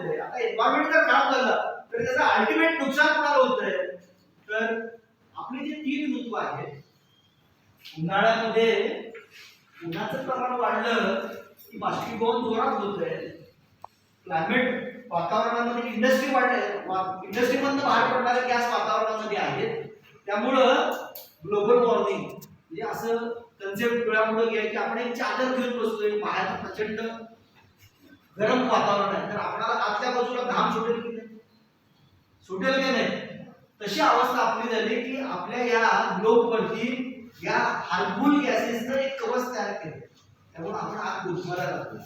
होतंय. आता एन्व्हायरमेंट जर खराब झालं तर त्याचं अल्टिमेट नुकसान कोणाला होतंय? तर आपले जे 3 ऋतू आहेत, उन्हाळ्यामध्ये उन्हाचं प्रमाण वाढलं की बाष्पीभवन जोरात होतंय. क्लायमेट वातावरणामध्ये इंडस्ट्री वाढले, इंडस्ट्रीमधून बाहेर पडणारे गॅस वातावरणामध्ये आहेत. त्यामुळं ग्लोबल वॉर्मिंग म्हणजे असं कन्सेप्ट डोळ्यामुळे घ्या की आपण एक चादर घेऊन बसतोय, बाहेर प्रचंड गरम वातावरण आहे, तर आपल्याला आतल्या बाजूला घाम सुटेल की नाही? सुटेल की नाही? तशी अवस्था आपली झाली की आपल्या या ग्लोब वरती या हार्मफुल गॅसेसनं एक कवच तयार केलं. त्यामुळे आपण आत गुदमरायला लागतो.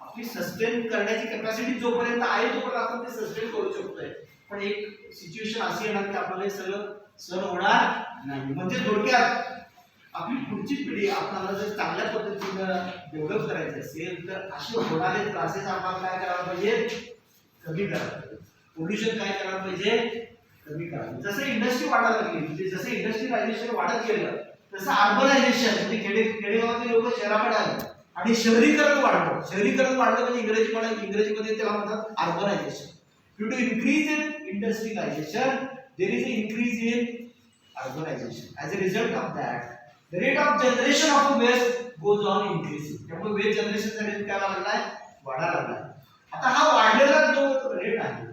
आपली सस्टेन करण्याची कॅपॅसिटी जोपर्यंत आहे तोपर्यंत आपण ते सस्टेन करू शकतोय. पण एक सिच्युएशन अशी येणार की आपल्याला हे सगळं सहन होणार नाही. म्हणजे थोडक्यात आपली पुढची पिढी आपल्याला जर चांगल्या पद्धतीनं डेव्हलप करायची असेल तर असे होणारे त्रासेस आपण काय करायला पाहिजे? कमी करायला पाहिजे. पोल्युशन काय करायला पाहिजे? कमी करायला. जसं इंडस्ट्री वाढायला लागली, म्हणजे जसं इंडस्ट्रियलायझेशन वाढत गेलं तसं अर्बनायझेशन म्हणजे खेडेगावातले लोक शहराकडे आले आणि शहरीकरण वाढलं. शहरीकरण वाढलं म्हणजे इंग्रजीमध्ये त्याला म्हणतात urbanization. Due to increase in industrialization there is a increase in urbanization. As a result of that the rate of generation of waste goes on increasing. त्यामुळे वेस्ट जनरेशनचा रेट काय वाढलाय? वाढायला लागलाय. आता हा वाढलेला जो रेट आहे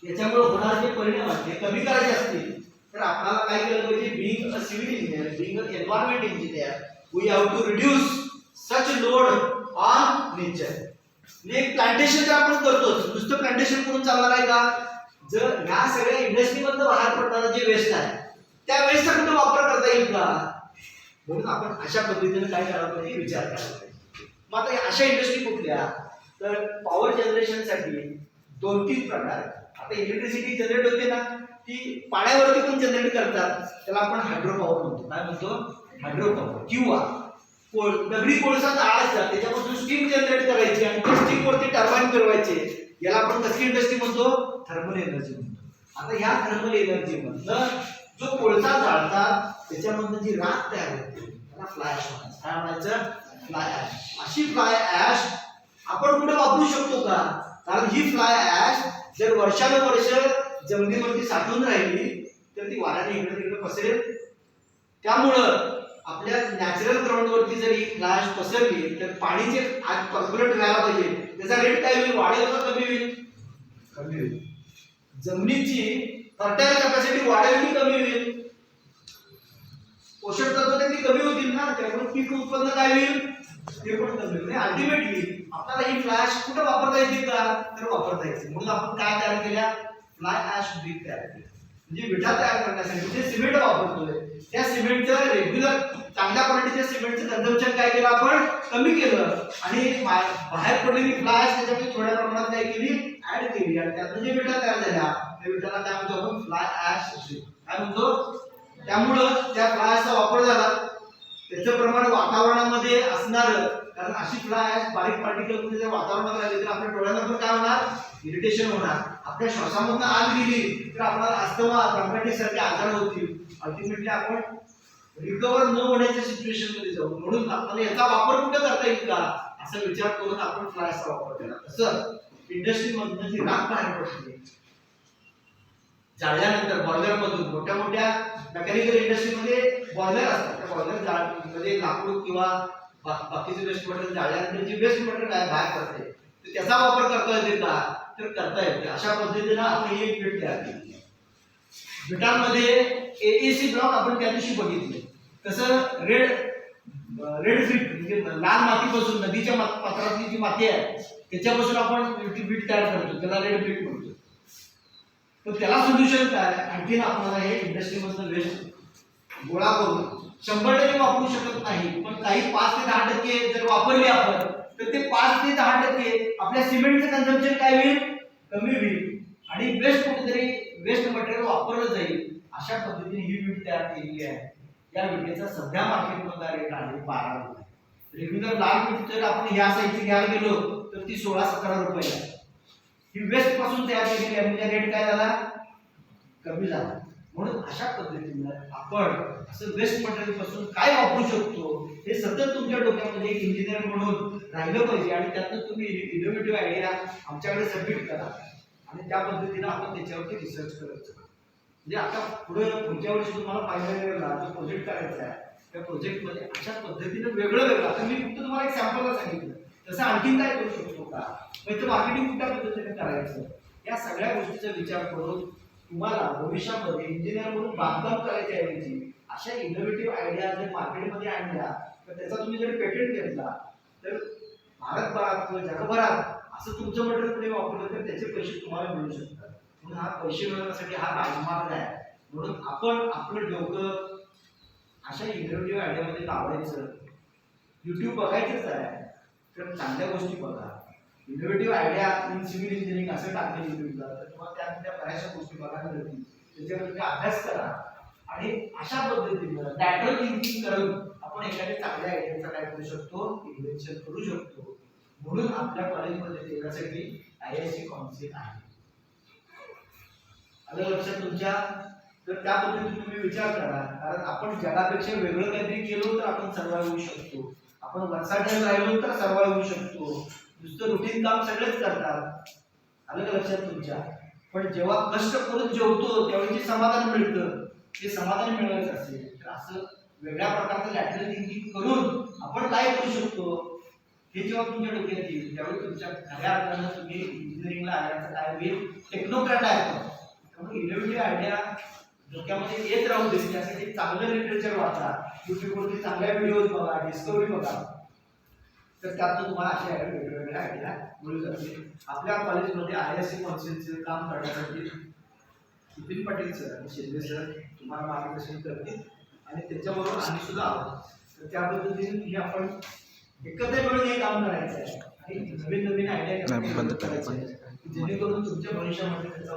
याच्यामुळे होणारे जे परिणाम आहेत ते कमी करायचे असतील तर आपल्याला काय केलं पाहिजे? Being a civil engineer, being a environment engineer, we have to reduce such load on nature. एक प्लांटेशन तर आपण करतोच, नुसतं प्लांटेशन करून चालणार आहे का? जर ह्या सगळ्या इंडस्ट्रीमधनं बाहेर पडणारं जे वेस्ट आहे त्या वेस्टचा कुठे वापर करता येईल का? म्हणून आपण अशा पद्धतीने काय करायला पाहिजे? विचार करायला पाहिजे. मग आता अशा इंडस्ट्री कुठल्या? तर पॉवर जनरेशनसाठी 2-3 प्रकार. आता इलेक्ट्रिसिटी जनरेट होते ना, ती पाण्यावरती पण जनरेट करतात. त्याला आपण हायड्रो पॉवर म्हणतो. काय म्हणतो? Hydro power. किंवा दगडी कोळसा जाळायचा, त्याच्यापासून स्टीम जनरेट करायची आणि त्या स्टीमवरती टर्बाईन फिरवायचे. याला आपण कसली इंडस्ट्री म्हणतो? थर्मल एनर्जी म्हणतो. आता ह्या थर्मल एनर्जीमधनं जो कोळसा जाळतात त्याच्यामधनं जी राख तयार होते त्याला फ्लाय ॲश म्हणायचं. काय म्हणायचं? Fly ash. अशी फ्लाय ॲश आपण कुठे वापरू शकतो का? कारण ही फ्लाय ॲश जर वर्षानुवर्ष जमिनीवरती साठून राहिली तर ती वाऱ्याने इकडे तिकडे पसरेल. त्यामुळं आपल्या नॅचरल ग्राउंडवरती जर ही फ्लाय ॲश पसरली तर पाणीचे आज पर्क्युलेट व्हायला पाहिजे. त्याचा रेट काय होईल? वाढेल का कमी होईल? कमी होईल. जमिनीची फर्टाईल कॅपॅसिटी वाढेल की कमी होईल? पोषक तत्व त्यांनी कमी होतील ना, त्यामुळे पीक उत्पन्न काय होईल? ते पण कमी होईल. अल्टिमेटली आपल्याला ही फ्लाय ॲश कुठे वापरता येते का? तर वापरता येते. म्हणून आपण काय तयार केल्या? फ्लाय ॲश ब्रिक तयार केली. म्हणजे विटा तयार करण्यासाठी जे सिमेंट वापरतोय त्या सिमेंटचं रेग्युलर चांगल्या क्वालिटीच्या सिमेंटचं कन्झम्पशन काय केलं? आपण कमी केलं आणि बाहेर पडलेली फ्लाय ॲश त्याच्यामध्ये थोड्या प्रमाणात काय केली? ऍड केली आणि त्यातून जे विटा तयार झाल्या त्या विटाला काय म्हणतो आपण? Fly ash brick. काय म्हणतो? त्यामुळं त्या फ्लाय ॲशचा वापर झाला. त्याचं प्रमाण वातावरणामध्ये असणारं, कारण अशी फ्लाय ॲश बारीक पार्टिकल जर वातावरणात राहिली तर आपल्या डोळ्यांना पण काय होणार? इरिटेशन होणार. आपल्या श्वासामधून आत गेली तर आपल्याला अस्थमा, ब्रॉन्कायटिस सारखे आजार होतील. अल्टिमेटली आपण रिकवर न होण्याच्या सिच्युएशन मध्ये जाऊ. म्हणून आपल्याला याचा वापर कुठे करता येईल का असा विचार करून आपण फ्लाय ॲशचा वापर केला. तसं इंडस्ट्रीमधून जी राख बाहेर पडते जाळल्यानंतर बॉयलर मधून, मोठ्या मोठ्या मेकॅनिकल इंडस्ट्रीमध्ये बॉयलर असतात. त्या बॉयलर मध्ये लाकूड किंवा बाकीचे वेस्ट मटेरियल जाळल्यानंतर जे वेस्ट मटेरियल आहे बाहेर पडते तर त्याचा वापर करता येते का? तर करता येते. अशा पद्धतीनं आपण ही एक बीट तयार केली. बिटांमध्ये एएसी ब्लॉक आपण त्या दिवशी बघितले. कसं रेड बीट म्हणजे लाल मातीपासून, नदीच्या पात्रातली जी माती आहे त्याच्यापासून आपण बीट तयार करतो, त्याला रेड बीट म्हणतो. तर त्याला सोल्युशन काय? आणखीन आपल्याला हे इंडस्ट्रीमधून वेस्ट गोळा करून 100% वापरू शकत नाही, पण काही 5 ते 10% जर वापरली आपण तर ते 5 ते 10% आपल्या सिमेंटचं कन्झम्पशन काय होईल? कमी होईल आणि वेस्ट कुठेतरी वेस्ट मटेरियल वापरलं जाईल. अशा पद्धतीने ही वीट तयार केलेली आहे. या विटेचा सध्या मार्केटमधला रेट आहे 12 रुपये. रेग्युलर लाल वीट जर आपण ह्या साईजची घ्यायला गेलो तर ती 16-17 रुपये आहे. ही वेस्ट पासून तयार केलेली आहे म्हणजे रेट काय झाला? कमी झाला. म्हणून अशा पद्धतीने आपण असं वेस्ट मटेरियल पासून काय वापरू शकतो हे सतत तुमच्या डोक्यामध्ये एक इंजिनियर म्हणून राहिलं पाहिजे आणि त्यातनं तुम्ही इनोव्हेटिव्ह आयडिया आमच्याकडे सबमिट करा आणि त्या पद्धतीनं आपण त्याच्यावरती रिसर्च करायचं. म्हणजे आता पुढच्या वर्षी तुम्हाला फायनल इयरला जो प्रोजेक्ट करायचा आहे त्या प्रोजेक्टमध्ये अशा पद्धतीनं वेगळं आता मी फक्त तुम्हाला एक सॅम्पलला सांगितलं, तसं आणखीन काय करू शकतो का, म्हणजे मार्केटिंग कुठल्या पद्धतीने करायचं, या सगळ्या गोष्टीचा विचार करून तुम्हाला भविष्यामध्ये इंजिनियर म्हणून बांधकाम करायच्या ऐवजी अशा इनोव्हेटिव्ह आयडिया जर मार्केटमध्ये आणल्या तर त्याचा तुम्ही जर पेटंट घेतला तर भारतभरात किंवा जगभरात असं तुमचं मटेरियल पुढे वापरलं तर त्याचे पैसे तुम्हाला मिळू शकतात. म्हणून हा पैसे मिळवण्यासाठी हा राजमार्ग आहे. म्हणून आपण आपलं डोकं अशा इनोव्हेटिव्ह आयडियामध्ये लावायचं. युट्यूब बघायचंच आहे तर चांगल्या गोष्टी बघा. Innovative idea in civil engineering असं टाकलं युट्यूबला तर तुम्हाला त्यातल्या बऱ्याचशा गोष्टी बघायला मिळतील. त्याच्यावर तुम्ही अभ्यास करा आणि अशा पद्धतीनं लॅटरल थिंकिंग करून आपण एखाद्या चांगल्या आयडियाचा काय करू शकतो, इन्व्हेन्शन करू शकतो. म्हणून आपल्या कॉलेजमध्ये देण्यासाठी IISc काउन्सिल आहे. आलं लक्षात तुमच्या? तर त्या पद्धतीने तुम्ही विचार करा, कारण आपण जगापेक्षा वेगळं काहीतरी केलो तर आपण सर्वाइव्ह होऊ शकतो. आपण वर्षाच्या राहिलो तर सर्वाइव्ह होऊ शकतो. नुसतं रुटीन काम सगळेच करतात. आलं का लक्षात तुमच्या? पण जेव्हा कष्ट करून जेवतो त्यावेळी जे समाधान मिळतं ते समाधान मिळवायचं असेल तर असं वेगळ्या प्रकारचं लॅटरल थिंकिंग करून आपण काय करू शकतो हे जेव्हा तुमच्या डोक्यात येईल त्यावेळी तुमच्या खऱ्या अर्थानं तुम्ही इंजिनिअरिंगला आल्याचं काय होईल, टेक्नोक्रॅट आहे. त्यामुळे इनोव्हेटिव्ह आयडिया डोक्यामध्ये येत राहू दे यासाठी चांगलं लिटरेचर वाचा, युट्यूबवरती चांगल्या व्हिडिओज बघा, डिस्कवरी बघा, तर त्यातून तुम्हाला अशा वेगवेगळ्या आयडिया मिळू जातील. आपल्या कॉलेजमध्ये IISc काउन्सिलचे काम करण्यासाठी विपिन पाटील सर आणि शिंदे सर तुम्हाला मार्गदर्शन करतील आणि त्याच्याबरोबर आम्ही सुद्धा आहोत. तर त्या पद्धतीने आपण एकत्र मिळून हे काम करायचं आहे आणि नवीन नवीन आयडिया करायचे जेणेकरून तुमच्या भविष्यामध्ये त्याचा